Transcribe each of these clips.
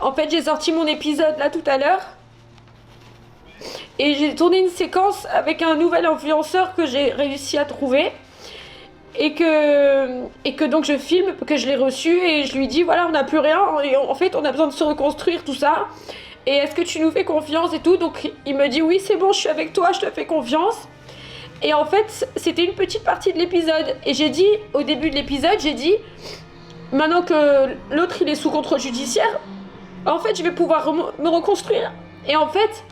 En fait, j'ai sorti mon épisode là tout à l'heure. Et j'ai tourné une séquence avec un nouvel influenceur que j'ai réussi à trouver. Et que donc je filme, que je l'ai reçu et je lui dis voilà, on n'a plus rien. Et en fait, on a besoin de se reconstruire, tout ça. Et est-ce que tu nous fais confiance et tout? Donc il me dit oui, c'est bon, je suis avec toi, je te fais confiance. Et en fait, c'était une petite partie de l'épisode. Et j'ai dit, au début de l'épisode, j'ai dit maintenant que l'autre il est sous contrôle judiciaire, en fait, je vais pouvoir me reconstruire. Et en fait,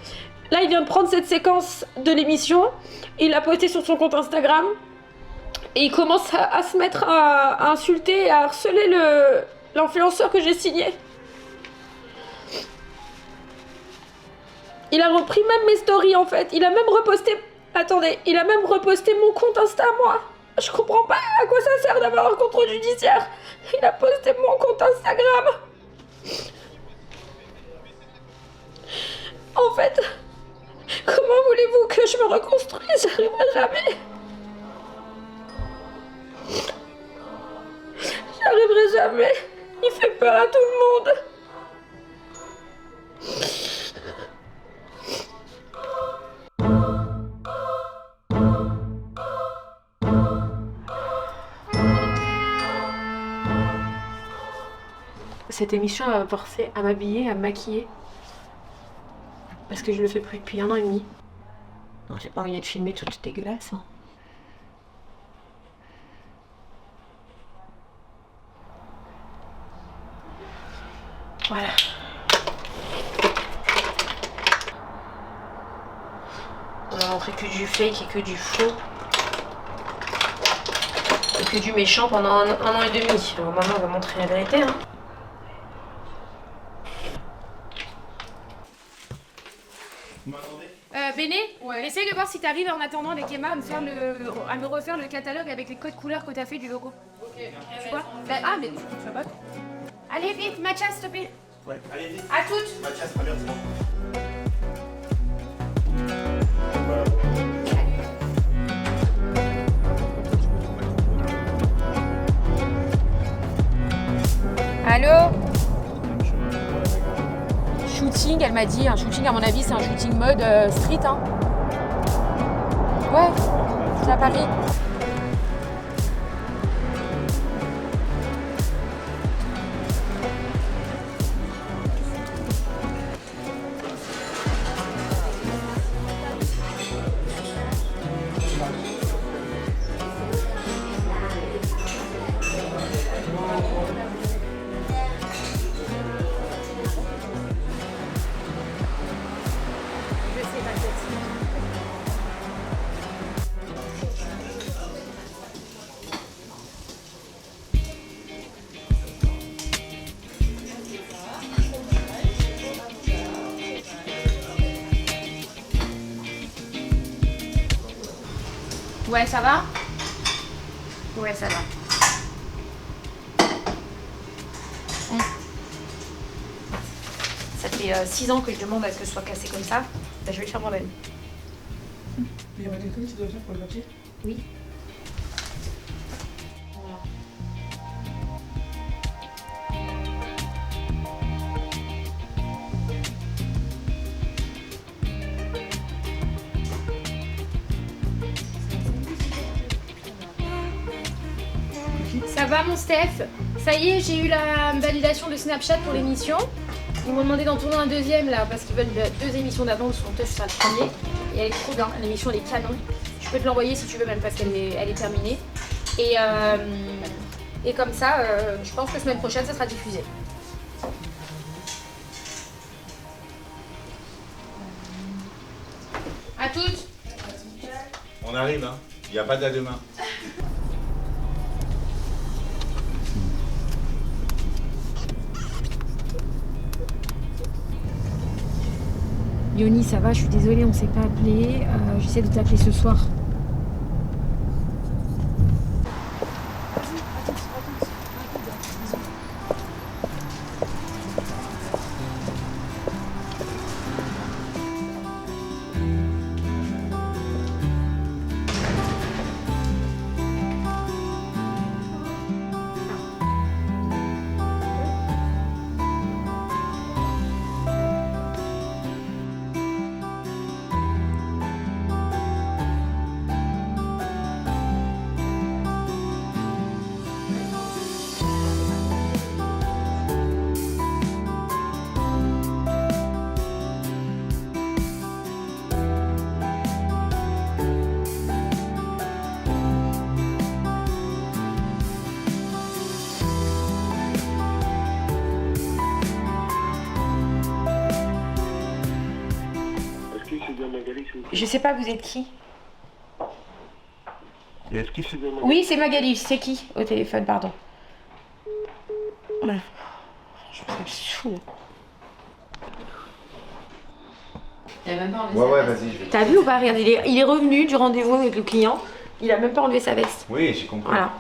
là, il vient de prendre cette séquence de l'émission, il l'a postée sur son compte Instagram, et il commence à se mettre à insulter, à harceler l'influenceur que j'ai signé. Il a repris même mes stories, en fait. Il a même reposté... Attendez, il a même reposté mon compte Insta, moi. Je comprends pas à quoi ça sert d'avoir un contrôle judiciaire. Il a posté mon compte Instagram. En fait, comment voulez-vous que je me reconstruise? J'arriverai jamais. J'arriverai jamais. Il fait peur à tout le monde. Cette émission m'a forcé à m'habiller, à me maquiller. Parce que je le fais plus depuis 1 an et demi. Non, j'ai pas envie de filmer toute dégueulasse. Hein. Voilà. On a montré que du fake et que du faux. Et que du méchant pendant un an et demi. Donc maintenant on va montrer la vérité. Hein. Béné, essaye de voir si t'arrives en attendant avec Emma à me refaire le catalogue avec les codes couleurs que t'as fait du logo. Ok. Tu vois ah, mais tu vois pas. Allez vite, Mathias, s'il te plaît. Ouais, allez vite. À toutes. Mathias, très bien, c'est bon. Allô? Shooting, elle m'a dit, un shooting à mon avis c'est un shooting mode street hein. Ouais, c'est à Paris. Ouais, ça va? Ouais, ça va. Ça fait 6 ans que je demande à ce que ce soit cassé comme ça. Bah, je vais le faire moi-même. Il y a pas quelqu'un qui doit faire pour le papier? Oui. Ça va mon Steph? Ça y est, j'ai eu la validation de Snapchat pour l'émission. Ils m'ont demandé d'en tourner un deuxième là parce qu'ils veulent 2 émissions d'avance. Donc toi je serai le premier. Et elle est trop bien, l'émission elle est canon. Je peux te l'envoyer si tu veux même parce qu'elle est terminée. Et comme ça, je pense que semaine prochaine ça sera diffusé. À toutes. On arrive, hein. Il n'y a pas d'à demain. Yoni, ça va, je suis désolée, on s'est pas appelé. J'essaie de t'appeler ce soir. Je sais pas, vous êtes qui? Est-ce qu'il se demande? Oui, c'est Magali. C'est qui au téléphone, pardon? Ouais. Je suis saoule. Ouais, vas-y, je vais. T'as vu ou pas? Regarde, il est revenu du rendez-vous avec le client. Il a même pas enlevé sa veste. Oui, j'ai compris. Voilà.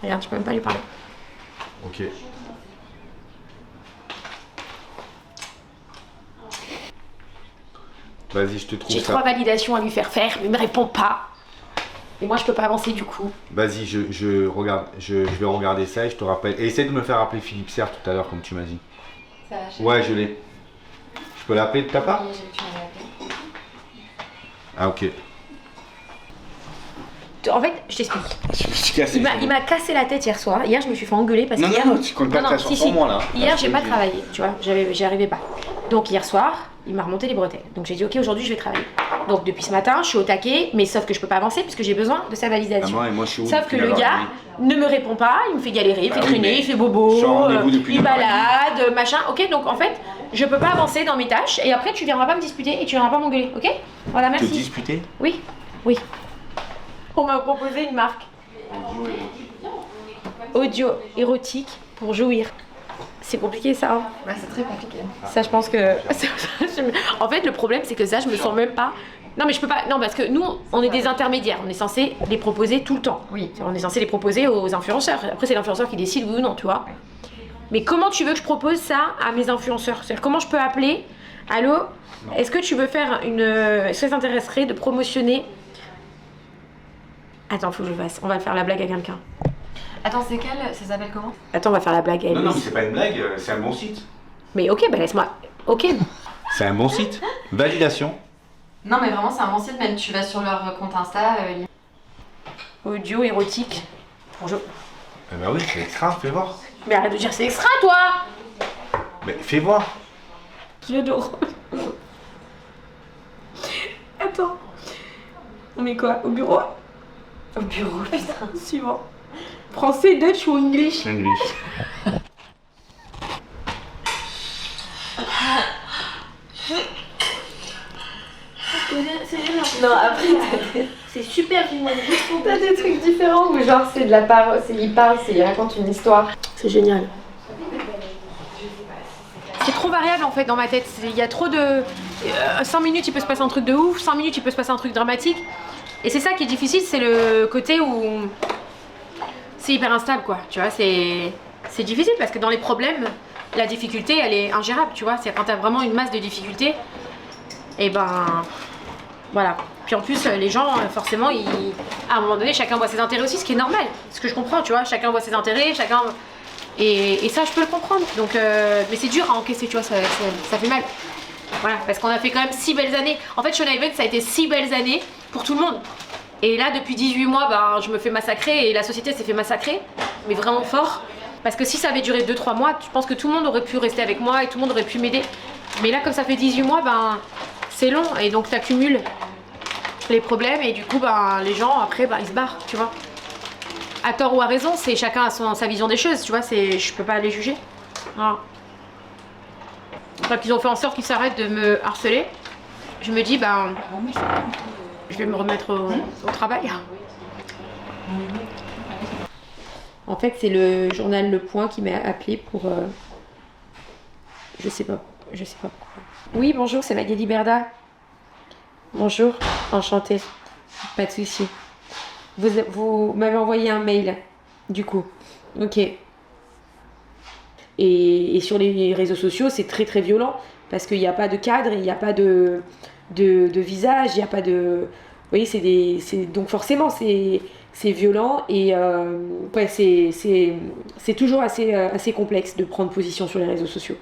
Regarde, je peux même pas lui parler. Ok. Vas-y, je te trouve J'ai ça. 3 validations à lui faire faire, mais il me répond pas. Et moi, je peux pas avancer du coup. Vas-y, je vais regarder ça et je te rappelle. Et essaie de me faire appeler Philippe Serre tout à l'heure, comme tu m'as dit. Ouais, je l'ai. Je peux l'appeler de ta part? Ah, ok. En fait, je t'explique. Je me suis cassé. Il m'a cassé la tête hier soir. Hier, je me suis fait engueuler parce que. Non, hier... non, tu comptes pas ta chanson sur moi là. Hier, j'ai pas travaillé, tu vois. J'y arrivais pas. Donc, hier soir, il m'a remonté les bretelles. Donc, j'ai dit, ok, aujourd'hui, je vais travailler. Donc, depuis ce matin, je suis au taquet, mais sauf que je peux pas avancer puisque j'ai besoin de sa validation. Moi, je suis où Sauf que depuis le 9h30? gars ne me répond pas, il me fait galérer, il fait Bah oui, traîner, mais il fait je bobo, suis en rendez-vous depuis il 9h30. balade, machin. Ok, donc en fait, je peux pas avancer dans mes tâches et après, tu viendras pas me disputer et tu viendras pas m'engueuler, ok? Voilà, Te merci. disputer? Oui, oui. On m'a proposé une marque. Audio érotique pour jouir. C'est compliqué ça, hein? Ouais, c'est très compliqué. Ça, je pense que. En fait, le problème, c'est que ça, je me sens même pas. Non, mais je peux pas. Non, parce que nous, on est des intermédiaires. On est censé les proposer tout le temps. Oui. On est censé les proposer aux influenceurs. Après, c'est l'influenceur qui décide oui ou non, tu vois. Mais comment tu veux que je propose ça à mes influenceurs? C'est-à-dire, comment je peux appeler? Allô? Est-ce que tu veux faire une. Est-ce que ça t'intéresserait de promotionner. Attends, faut que je fasse. On va faire la blague à quelqu'un. Attends, c'est quelle? Ça s'appelle comment? Attends, on va faire la blague à Non, non, Elise. mais c'est pas une blague, c'est un bon site. Mais ok, bah laisse-moi. Ok. C'est un bon site. Validation. Non, mais vraiment, c'est un bon site. Même tu vas sur leur compte Insta. Audio érotique. Bonjour. Eh ben oui, c'est extra, fais voir. Mais arrête de dire c'est extra, toi! Mais fais voir. J'adore. Attends. On met quoi? Au bureau? Au bureau, putain. Suivant. Français, Dutch ou English? English. Non, après, C'est super filmé. t'as des trucs différents où genre c'est de la parole, il parle, il raconte une histoire. C'est génial. C'est trop variable en fait dans ma tête. Il y a trop de. 5 minutes, il peut se passer un truc de ouf. 5 minutes, il peut se passer un truc dramatique. Et c'est ça qui est difficile, c'est le côté où. C'est hyper instable quoi. Tu vois, c'est difficile parce que dans les problèmes, la difficulté elle est ingérable. Tu vois, c'est quand t'as vraiment une masse de difficultés. Et ben. Voilà. Puis en plus, les gens, forcément, à un moment donné, chacun voit ses intérêts aussi, ce qui est normal. Ce que je comprends, tu vois. Chacun voit ses intérêts, chacun. Et ça, je peux le comprendre. Donc, mais c'est dur à encaisser, tu vois, ça fait mal. Voilà, parce qu'on a fait quand même 6 belles années. En fait, Shona Evans, ça a été 6 belles années pour tout le monde. Et là, depuis 18 mois, ben, je me fais massacrer et la société s'est fait massacrer, mais vraiment fort. Parce que si ça avait duré 2-3 mois, je pense que tout le monde aurait pu rester avec moi et tout le monde aurait pu m'aider. Mais là, comme ça fait 18 mois, ben, c'est long et donc t'accumules les problèmes et du coup, ben, les gens, après, ben, ils se barrent, tu vois. À tort ou à raison, c'est chacun a sa vision des choses, tu vois, je peux pas les juger. Voilà. Quand ils ont fait en sorte qu'ils s'arrêtent de me harceler, je me dis, ben, je vais me remettre au travail. En fait, c'est le journal Le Point qui m'a appelé pour... Je sais pas pourquoi. Oui, bonjour, c'est Magali Berda. Bonjour, enchantée. Pas de souci. Vous m'avez envoyé un mail, du coup. Ok. Et sur les réseaux sociaux, c'est très très violent parce qu'il n'y a pas de cadre, il n'y a pas de visage, il n'y a pas de... Vous voyez, donc forcément, c'est violent et ouais, c'est toujours assez complexe de prendre position sur les réseaux sociaux.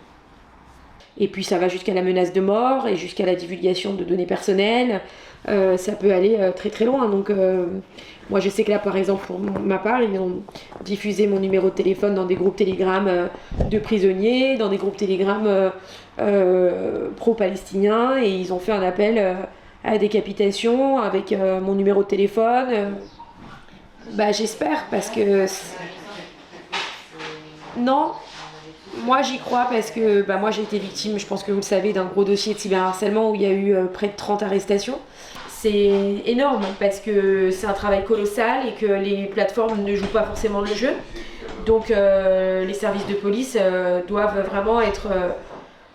Et puis ça va jusqu'à la menace de mort et jusqu'à la divulgation de données personnelles. Ça peut aller très très loin. Donc moi je sais que là par exemple pour ma part, ils ont diffusé mon numéro de téléphone dans des groupes Telegram de prisonniers, dans des groupes Telegram pro-palestiniens et ils ont fait un appel à la décapitation avec mon numéro de téléphone. Bah j'espère parce que... Non, Moi j'y crois parce que moi j'ai été victime, je pense que vous le savez, d'un gros dossier de cyberharcèlement où il y a eu près de 30 arrestations. C'est énorme parce que c'est un travail colossal et que les plateformes ne jouent pas forcément le jeu. Donc les services de police doivent vraiment être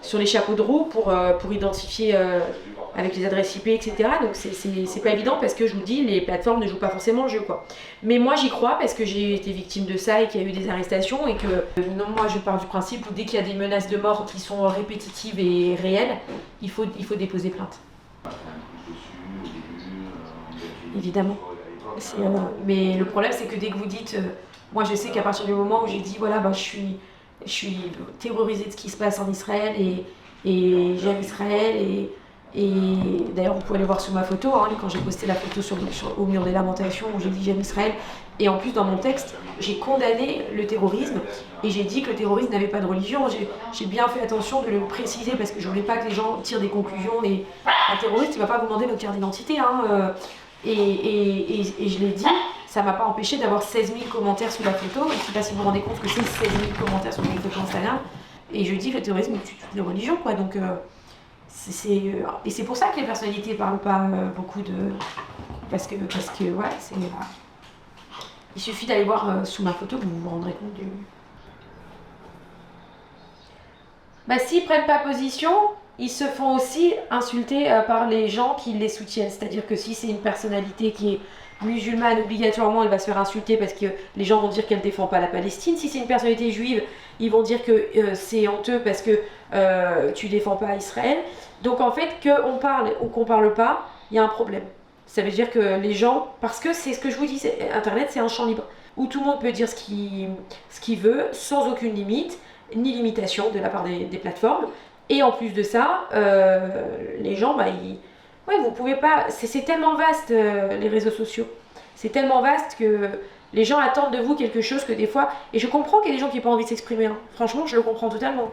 sur les chapeaux de roue pour identifier avec les adresses IP, etc. Donc c'est pas évident parce que je vous dis, les plateformes ne jouent pas forcément le jeu, quoi. Mais moi j'y crois parce que j'ai été victime de ça et qu'il y a eu des arrestations et que non, moi je pars du principe où dès qu'il y a des menaces de mort qui sont répétitives et réelles, il faut déposer plainte. Évidemment. Mais le problème c'est que dès que vous dites, moi je sais qu'à partir du moment où j'ai dit voilà je suis terrorisée de ce qui se passe en Israël et j'aime Israël et d'ailleurs vous pouvez aller voir sur ma photo quand j'ai posté la photo au mur des lamentations où j'ai dit j'aime Israël et en plus dans mon texte j'ai condamné le terrorisme et j'ai dit que le terrorisme n'avait pas de religion. J'ai bien fait attention de le préciser parce que je voulais pas que les gens tirent des conclusions et un terroriste il va pas vous demander votre carte d'identité et je l'ai dit, ça m'a pas empêché d'avoir 16 000 commentaires sous la photo. Je sais pas si vous vous rendez compte que c'est 16 000 commentaires sur une photo Instagram. Et je dis que le terrorisme tue toutes les religions, quoi. Donc, et c'est pour ça que les personnalités parlent pas beaucoup de. Parce que ouais, c'est. Il suffit d'aller voir sous ma photo que vous vous rendrez compte du. S'ils prennent pas position, ils se font aussi insulter par les gens qui les soutiennent. C'est-à-dire que si c'est une personnalité qui est musulmane, obligatoirement, elle va se faire insulter parce que les gens vont dire qu'elle ne défend pas la Palestine. Si c'est une personnalité juive, ils vont dire que c'est honteux parce que tu ne défends pas Israël. Donc en fait, qu'on parle ou qu'on ne parle pas, il y a un problème. Ça veut dire que les gens, parce que c'est ce que je vous dis, Internet c'est un champ libre, où tout le monde peut dire ce qu'il veut, sans aucune limite, ni limitation de la part des plateformes. Et en plus de ça, les gens, vous pouvez pas. C'est tellement vaste les réseaux sociaux. C'est tellement vaste que les gens attendent de vous quelque chose que des fois. Et je comprends qu'il y a des gens qui n'ont pas envie de s'exprimer. Franchement, je le comprends totalement.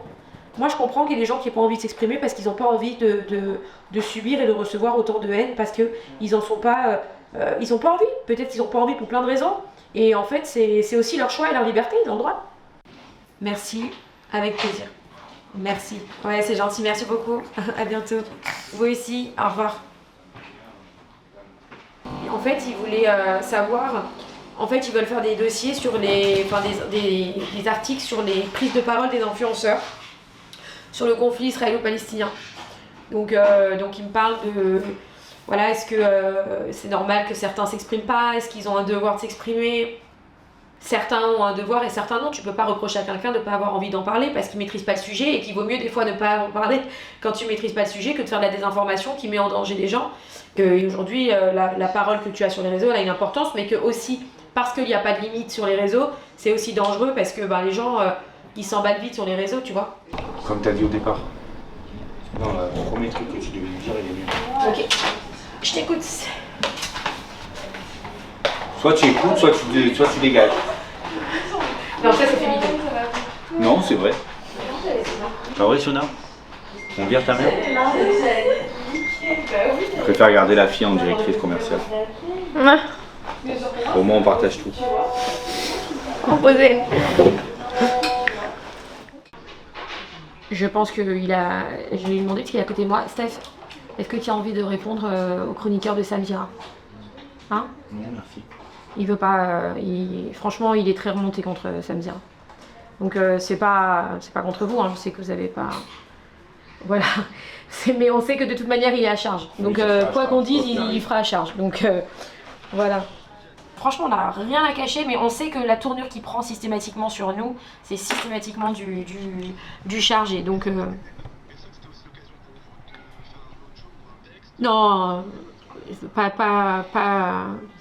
Moi, je comprends qu'il y a des gens qui n'ont pas envie de s'exprimer parce qu'ils n'ont pas envie de subir et de recevoir autant de haine parce qu'ils n'en sont pas. Ils n'ont pas envie. Peut-être qu'ils n'ont pas envie pour plein de raisons. Et en fait, c'est aussi leur choix et leur liberté. Ils ont le droit. Merci, avec plaisir. Merci. Ouais, c'est gentil. Merci beaucoup. À bientôt. Vous aussi. Au revoir. En fait, ils voulaient savoir. En fait, ils veulent faire des dossiers sur des articles sur les prises de parole des influenceurs sur le conflit israélo-palestinien. Donc ils me parlent de. Voilà, est-ce que c'est normal que certains s'expriment pas? Est-ce qu'ils ont un devoir de s'exprimer? Certains ont un devoir et certains non. Tu peux pas reprocher à quelqu'un de ne pas avoir envie d'en parler parce qu'il maîtrise pas le sujet et qu'il vaut mieux des fois ne pas en parler quand tu maîtrises pas le sujet que de faire de la désinformation qui met en danger des gens. Que aujourd'hui la parole que tu as sur les réseaux elle a une importance, mais que aussi parce qu'il n'y a pas de limite sur les réseaux, c'est aussi dangereux parce que les gens ils s'emballent vite sur les réseaux, tu vois. Comme tu as dit au départ. Non, le premier truc que tu devais me dire, il est mieux. Ok, je t'écoute. Soit tu écoutes, soit tu dégages. Non, ça c'est féminin. Non, c'est vrai. Ah ouais, Sona? On vire ta mère? Je préfère garder la fille en directrice commerciale. Au moins on partage tout. Composé. Je pense que je lui ai demandé parce qu'il est à côté de moi. Steph, est-ce que tu as envie de répondre au chroniqueur de Samira? Hein? Non, merci. Il veut pas. Franchement, il est très remonté contre Samira. Donc c'est pas contre vous. Je sais que vous avez pas. Voilà. Mais on sait que de toute manière, il est à charge. Donc oui, quoi qu'on dise, il fera à charge. Donc voilà. Franchement, on n'a rien à cacher, mais on sait que la tournure qu'il prend systématiquement sur nous, c'est systématiquement du chargé. Donc non, pas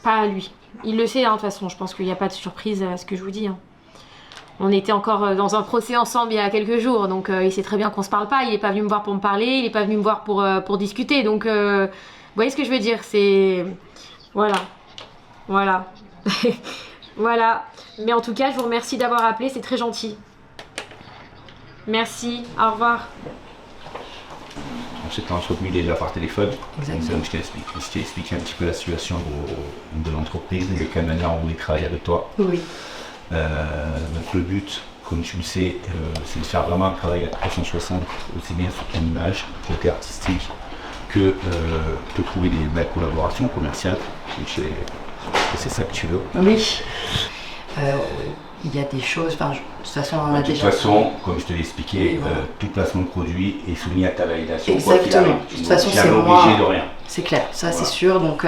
à lui. Il le sait, de toute façon. Je pense qu'il n'y a pas de surprise à ce que je vous dis. On était encore dans un procès ensemble il y a quelques jours, donc il sait très bien qu'on se parle pas. Il n'est pas venu me voir pour me parler, il n'est pas venu me voir pour discuter. Donc, vous voyez ce que je veux dire? C'est... Voilà. Voilà. Mais en tout cas, je vous remercie d'avoir appelé, c'est très gentil. Merci, au revoir. On s'était entretenu déjà par téléphone. Donc je t'ai expliqué un petit peu la situation de l'entreprise et de quelle manière on voulait travailler avec toi. Oui. Donc le but, comme tu le sais, c'est de faire vraiment un travail à 360, aussi bien sur ton image, côté artistique, que de trouver des belles collaborations commerciales. C'est ça que tu veux. Oui. Il y a des choses, enfin, de toute façon on en a déjà. De toute façon, comme je te l'ai expliqué, voilà. Tout placement de produit est soumis à ta validation. Exactement. De toute façon, c'est moi. Obligé de rien. C'est clair, ça voilà. C'est sûr. Donc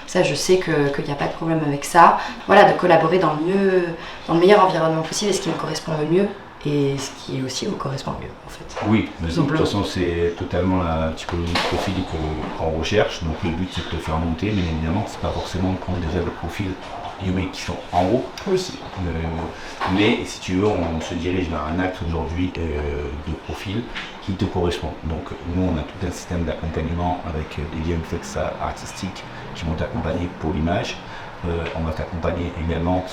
ça, je sais qu'il n'y a pas de problème avec ça. Voilà, de collaborer dans le meilleur environnement possible et ce qui me correspond le mieux et ce qui aussi vous correspond le mieux, en fait. Oui, mais de toute façon, c'est totalement la typologie de profil qu'on recherche. Donc le but, c'est de te faire monter, mais évidemment, c'est pas forcément de prendre déjà le profil qui sont en haut. Oui. Mais si tu veux, on se dirige vers un axe aujourd'hui de profil qui te correspond. Donc nous, on a tout un système d'accompagnement avec des VFX artistiques qui vont t'accompagner pour l'image. On va t'accompagner également,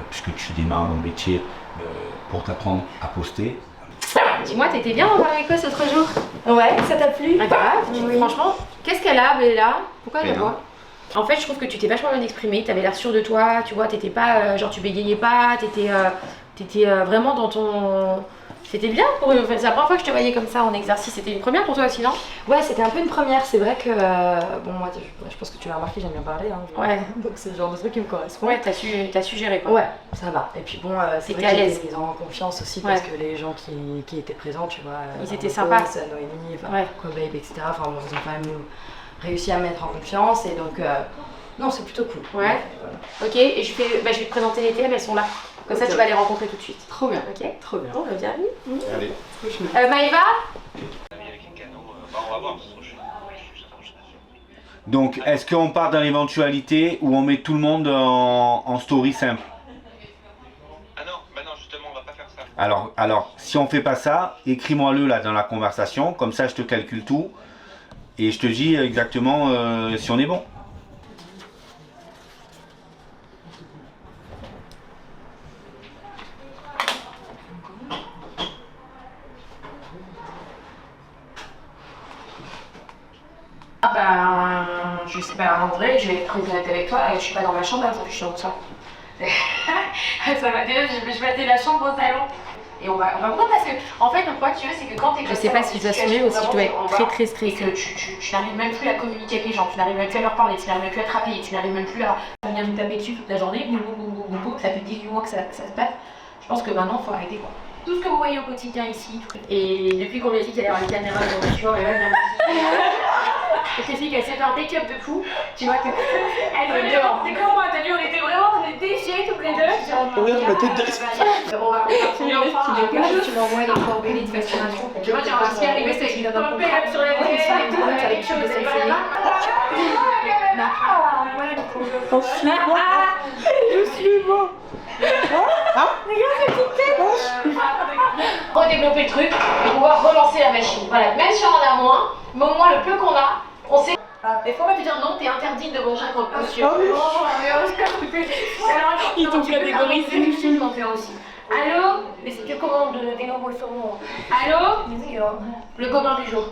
puisque tu démarres dans le métier, pour t'apprendre à poster. Dis-moi, t'étais bien en Maricos l'autre jour? Ouais, ça t'a plu? Oui. Franchement, qu'est-ce qu'elle a, Bella? Pourquoi elle voit? En fait, je trouve que tu t'es vachement bien exprimée, t'avais l'air sûre de toi, tu vois, t'étais pas, genre tu bégayais pas, t'étais vraiment dans ton... C'était bien, c'est la première fois que je te voyais comme ça en exercice, c'était une première pour toi aussi, non? Ouais, c'était un peu une première, c'est vrai que, bon moi je pense que tu l'as remarqué, j'aime bien parler, hein, ouais. Donc c'est le genre de truc qui me correspond. Ouais, t'as su gérer quoi. Ouais, ça va, et puis bon, c'est vrai à que l'aise. j'étais en confiance aussi parce que les gens qui étaient présents, tu vois, ils étaient sympas. Noémie, Babe, etc., enfin bon, ils ont quand même réussi à me mettre en confiance et donc... non, c'est plutôt cool. Ouais. Ok, et je vais te présenter les TM, elles sont là. Comme ça, tu vas les rencontrer tout de suite. Trop bien. Ok. Trop bien. Bon, bienvenue. Allez. Maëva? On va voir. Donc, est-ce qu'on part dans l'éventualité où on met tout le monde en story simple? Ah non, bah non, justement, on va pas faire ça. Alors, si on fait pas ça, écris-moi-le là dans la conversation, comme ça je te calcule tout et je te dis exactement si on est bon. Je sais pas, en vrai, je vais être très honnête avec toi, je suis pas dans ma chambre, là, je suis dans ça. Ça va déjà, je vais la chambre au salon. Et on va voir parce que, en fait, quoi tu veux, c'est que quand t'es... Je sais pas si je dois assumer ou si je dois être très très stressée. Et que tu n'arrives même plus à communiquer avec les gens, tu n'arrives même plus à leur parler, tu n'arrives même plus à te rappeler, tu n'arrives même plus à venir nous taper dessus toute la journée, ça fait 18 mois que ça se passe. Je pense que maintenant, il faut arrêter quoi. Tout ce que vous voyez au quotidien ici, et depuis qu'on m'a dit qu'il allait y avoir une caméra dans le voiture, elle va venir cette fille qu'elle s'est fait un make-up de fou, tu vois que elle venait dehors. C'est comme moi, t'as vu, on était vraiment déchets toutes les deux. Regarde ma tête de On va tu l'envoies les coordonnées de facturation. Tu vois, j'ai un petit arrivé, c'est qu'il a un make-up sur la tête, quelque chose à essayer. Je suis bon. Redévelopper le truc et pouvoir relancer la machine. Voilà, même si on en a moins, mais au moins le peu qu'on a, on sait. Il faut pas te dire non, t'es interdit de manger contre monsieur. Ils t'ont catégorisé. Je m'en fais aussi. Allô? Mais c'est que commande des nouveaux saumons. Allô? Le copain du jour.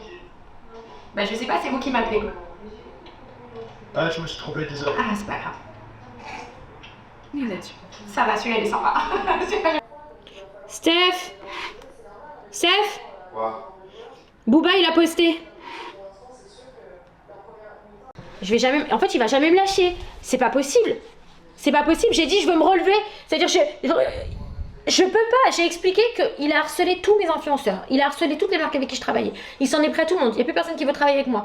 Bah je sais pas, c'est vous qui m'appelez. Ah, je me suis trompé, désolé. Ah, c'est pas grave. Ça va, celui-là, il est sympa. Steph? Quoi? Booba, il a posté. Je vais jamais... En fait, il va jamais me lâcher. C'est pas possible. C'est pas possible. J'ai dit, je veux me relever. C'est-à-dire, je peux pas. J'ai expliqué qu'il a harcelé tous mes influenceurs. Il a harcelé toutes les marques avec qui je travaillais. Il s'en est pris à tout le monde. Il n'y a plus personne qui veut travailler avec moi.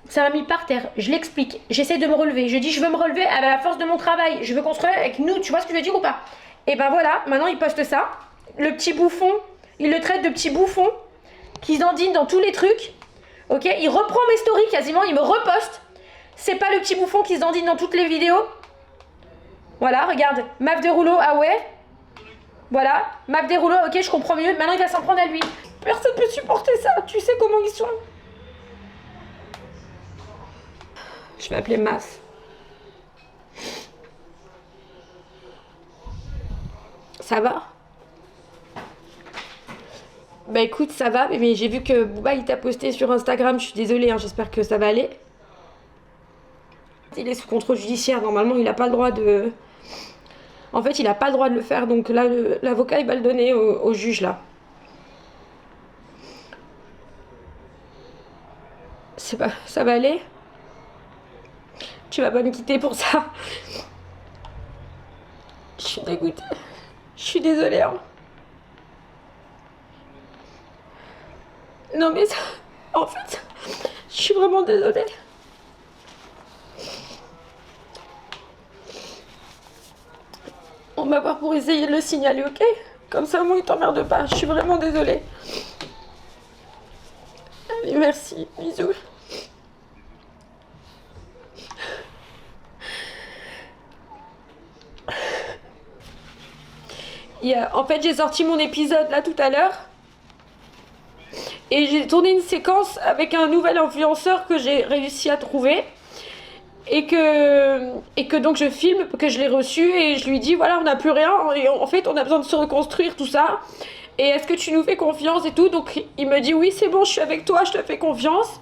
Ça m'a mis par terre, je l'explique, j'essaie de me relever, je dis je veux me relever à la force de mon travail, je veux construire avec nous, tu vois ce que je veux dire ou pas? Et ben voilà, maintenant il poste ça, le petit bouffon, il le traite de petit bouffon, qui se dandine dans tous les trucs, ok? Il reprend mes stories quasiment, il me reposte, c'est pas le petit bouffon qui se dandine dans toutes les vidéos. Voilà, regarde, map de rouleau, ah ouais? Voilà, map des rouleaux, ok, je comprends mieux, maintenant il va s'en prendre à lui. Personne peut supporter ça, tu sais comment ils sont. Je vais appeler Mas. Ça va? Bah écoute, ça va, mais j'ai vu que Booba il t'a posté sur Instagram, je suis désolée, hein, j'espère que ça va aller. Il est sous contrôle judiciaire, normalement il n'a pas le droit de En fait, il n'a pas le droit de le faire, donc là, l'avocat, il va le donner au juge, là. Ça va aller? Tu vas pas me quitter pour ça? Je suis dégoûtée. Je suis désolée, hein. Non mais ça... En fait, je suis vraiment désolée. On va voir pour essayer de le signaler, ok? Comme ça, au moins, il t'emmerde pas. Je suis vraiment désolée. Allez, merci. Bisous. En fait, j'ai sorti mon épisode là tout à l'heure. Et j'ai tourné une séquence avec un nouvel influenceur que j'ai réussi à trouver. Et que donc je filme, que je l'ai reçu et je lui dis voilà, on n'a plus rien. Et en fait, on a besoin de se reconstruire, tout ça. Et est-ce que tu nous fais confiance et tout? Donc il me dit oui, c'est bon, je suis avec toi, je te fais confiance.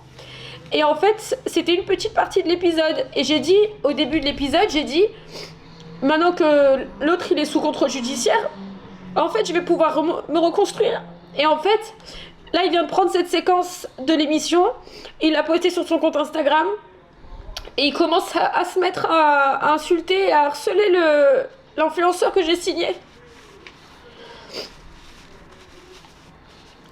Et en fait, c'était une petite partie de l'épisode. Et j'ai dit, au début de l'épisode, j'ai dit maintenant que l'autre il est sous contrôle judiciaire, en fait, je vais pouvoir me reconstruire. Et en fait, là, il vient de prendre cette séquence de l'émission, il l'a postée sur son compte Instagram, et il commence à se mettre à insulter, à harceler l'influenceur que j'ai signé.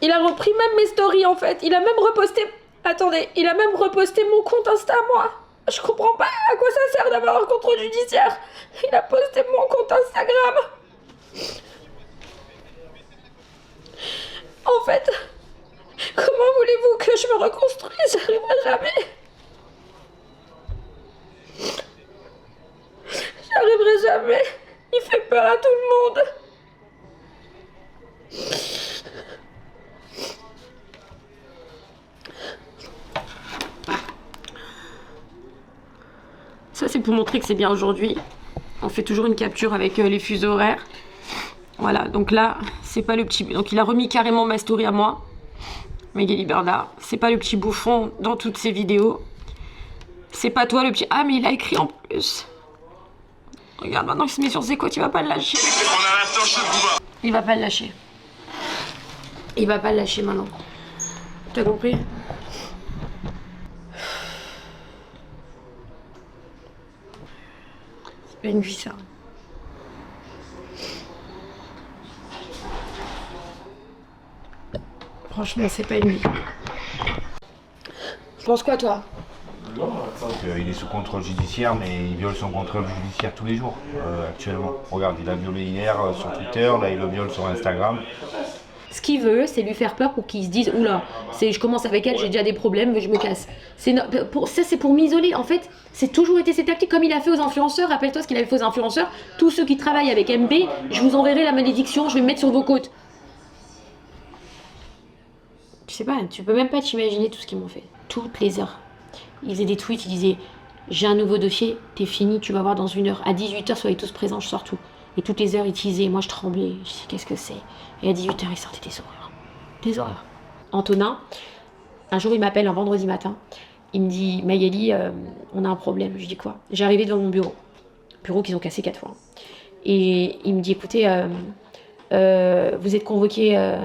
Il a repris même mes stories, en fait. Il a même reposté... Attendez, il a même reposté mon compte Insta, moi. Je comprends pas à quoi ça sert d'avoir un contrôle judiciaire. Il a posté mon compte Instagram. En fait, comment voulez-vous que je me reconstruise? J'arriverai jamais. J'arriverai jamais. Il fait peur à tout le monde. Ça, c'est pour montrer que c'est bien aujourd'hui. On fait toujours une capture avec les fuseaux horaires. Voilà, donc là, c'est pas le petit... Donc il a remis carrément ma story à moi. Magali Berda. C'est pas le petit bouffon dans toutes ses vidéos. C'est pas toi le petit... Ah, mais il a écrit en plus. Regarde, maintenant il se met sur ses côtes, il va pas le lâcher. Il va pas le lâcher. Il va pas le lâcher maintenant. T'as compris? C'est pas une vie, ça. Franchement, c'est pas une vie. Tu penses quoi, toi? Il est sous contrôle judiciaire, mais il viole son contrôle judiciaire tous les jours, actuellement. Regarde, il a violé hier sur Twitter, là il le viole sur Instagram. Ce qu'il veut, c'est lui faire peur pour qu'il se dise « Oula, je commence avec elle, j'ai déjà des problèmes, je me casse. » Ça, c'est pour m'isoler. En fait, c'est toujours été ses tactiques, comme il a fait aux influenceurs. Rappelle-toi ce qu'il avait fait aux influenceurs. Tous ceux qui travaillent avec MB, je vous enverrai la malédiction, je vais me mettre sur vos côtes. Tu sais pas, tu peux même pas t'imaginer tout ce qu'ils m'ont fait. Toutes les heures. Ils faisaient des tweets, ils disaient « J'ai un nouveau dossier, t'es fini, tu vas voir dans 1 heure. À 18h, soyez tous présents, je sors tout. » Et toutes les heures, ils teasaient, moi je tremblais, je disais qu'est-ce que c'est? Et à 18h, ils sortaient des horreurs. Des horreurs. Antonin, un jour il m'appelle un vendredi matin, il me dit Magali, on a un problème. Je dis quoi? J'arrivais devant mon bureau qu'ils ont cassé 4 fois. Et il me dit écoutez, vous êtes convoqué,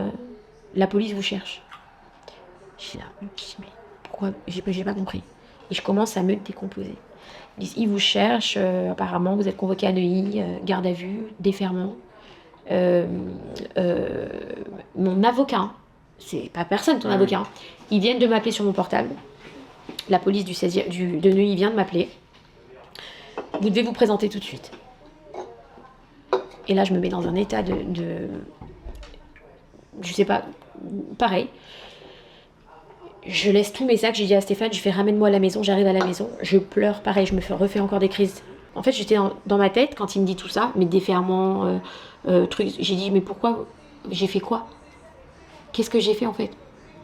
la police vous cherche. Je dis là, mais pourquoi? J'ai pas compris. Et je commence à me décomposer. Ils vous cherchent, apparemment, vous êtes convoqué à Neuilly, garde à vue, déferment. Mon avocat, c'est pas personne ton avocat, ils viennent de m'appeler sur mon portable. La police du 16e, de Neuilly vient de m'appeler. Vous devez vous présenter tout de suite. Et là, je me mets dans un état de je sais pas, pareil. Je laisse tous mes sacs, j'ai dit à Stéphane, je fais ramène-moi à la maison, j'arrive à la maison, je pleure, pareil, je me refais encore des crises. En fait, j'étais dans ma tête quand il me dit tout ça, mes déferments, trucs, j'ai dit, mais pourquoi, j'ai fait quoi? Qu'est-ce que j'ai fait en fait?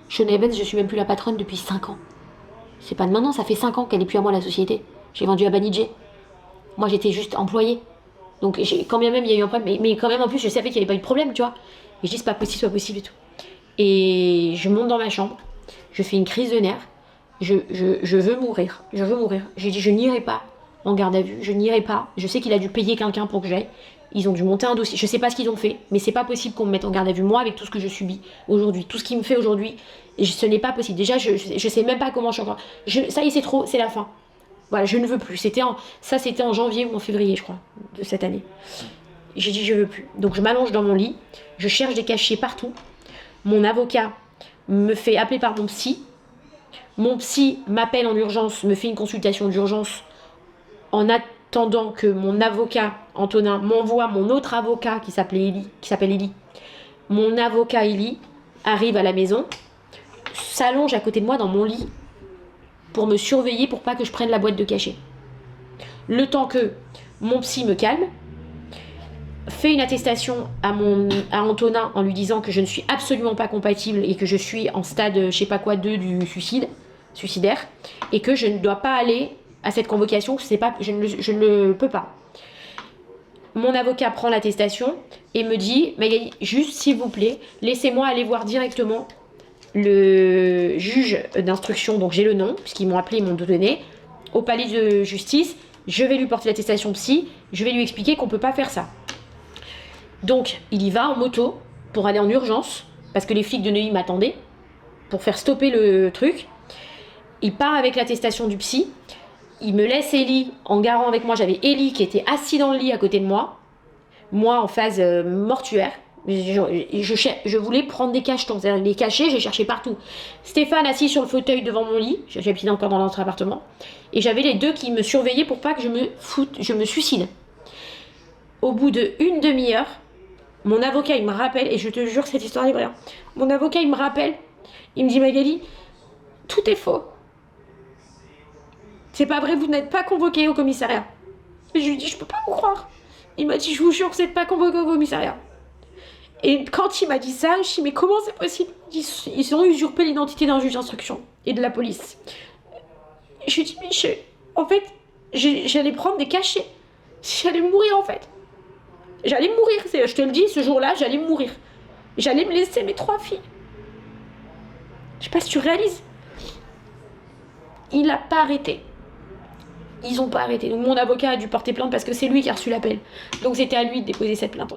Sean Evans, je suis même plus la patronne depuis 5 ans. C'est pas de maintenant, ça fait 5 ans qu'elle est plus à moi la société. J'ai vendu à Banijé. Moi, j'étais juste employée. Donc, quand bien même il y a eu un problème, mais quand même en plus, je savais qu'il n'y avait pas eu de problème, tu vois. Et je dis, c'est pas possible et tout. Et je monte dans ma chambre. Je fais une crise de nerfs, je veux mourir, J'ai dit je n'irai pas en garde à vue, je n'irai pas, je sais qu'il a dû payer quelqu'un pour que j'aille, Ils ont dû monter un dossier. Je sais pas ce qu'ils ont fait, mais c'est pas possible qu'on me mette en garde à vue, moi, avec tout ce que je subis aujourd'hui. Tout ce qui me fait aujourd'hui, ce n'est pas possible. Déjà, je sais même pas comment je suis encore. Ça y est, c'est trop, c'est la fin. Voilà, je ne veux plus. C'était en janvier ou en février, je crois, de cette année. J'ai dit, je veux plus. Donc, je m'allonge dans mon lit. Je cherche des cachets partout. Mon avocat me fait appeler par mon psy. Mon psy m'appelle en urgence, me fait une consultation d'urgence en attendant que mon avocat, Antonin, m'envoie mon autre avocat qui s'appelle Élie. Mon avocat Élie arrive à la maison, s'allonge à côté de moi dans mon lit pour me surveiller pour pas que je prenne la boîte de cachet. Le temps que mon psy me calme, fait une attestation à Antonin en lui disant que je ne suis absolument pas compatible et que je suis en stade je sais pas quoi 2 du suicidaire et que je ne dois pas aller à cette convocation, je ne peux pas. Mon avocat prend l'attestation et me dit, Magali, juste s'il vous plaît, laissez-moi aller voir directement le juge d'instruction, donc j'ai le nom, puisqu'ils m'ont appelé, ils m'ont donné, au palais de justice, je vais lui porter l'attestation psy, je vais lui expliquer qu'on ne peut pas faire ça. Donc, il y va en moto pour aller en urgence, parce que les flics de Neuilly m'attendaient, pour faire stopper le truc. Il part avec l'attestation du psy, il me laisse Élie en garant avec moi. J'avais Élie qui était assis dans le lit à côté de moi, moi en phase mortuaire. Je voulais prendre des cachetons, c'est-à-dire les cacher, j'ai cherché partout. Stéphane assis sur le fauteuil devant mon lit, j'habitais encore dans notre appartement, et j'avais les deux qui me surveillaient pour pas que je me suicide. Au bout d'une demi-heure, mon avocat il me rappelle, et je te jure que cette histoire est vraie, mon avocat il me rappelle, il me dit Magali, tout est faux. C'est pas vrai, vous n'êtes pas convoqué au commissariat. Et je lui dis, je peux pas vous croire. Il m'a dit, je vous jure que vous n'êtes pas convoqué au commissariat. Et quand il m'a dit ça, je me suis dit, mais comment c'est possible? Ils ont usurpé l'identité d'un juge d'instruction et de la police. Je lui ai dit, mais en fait, j'allais prendre des cachets. J'allais mourir en fait. J'allais mourir, je te le dis, ce jour-là, j'allais mourir. J'allais me laisser mes 3 filles. Je sais pas si tu réalises. Il n'a pas arrêté. Ils n'ont pas arrêté. Donc mon avocat a dû porter plainte parce que c'est lui qui a reçu l'appel. Donc c'était à lui de déposer cette plainte.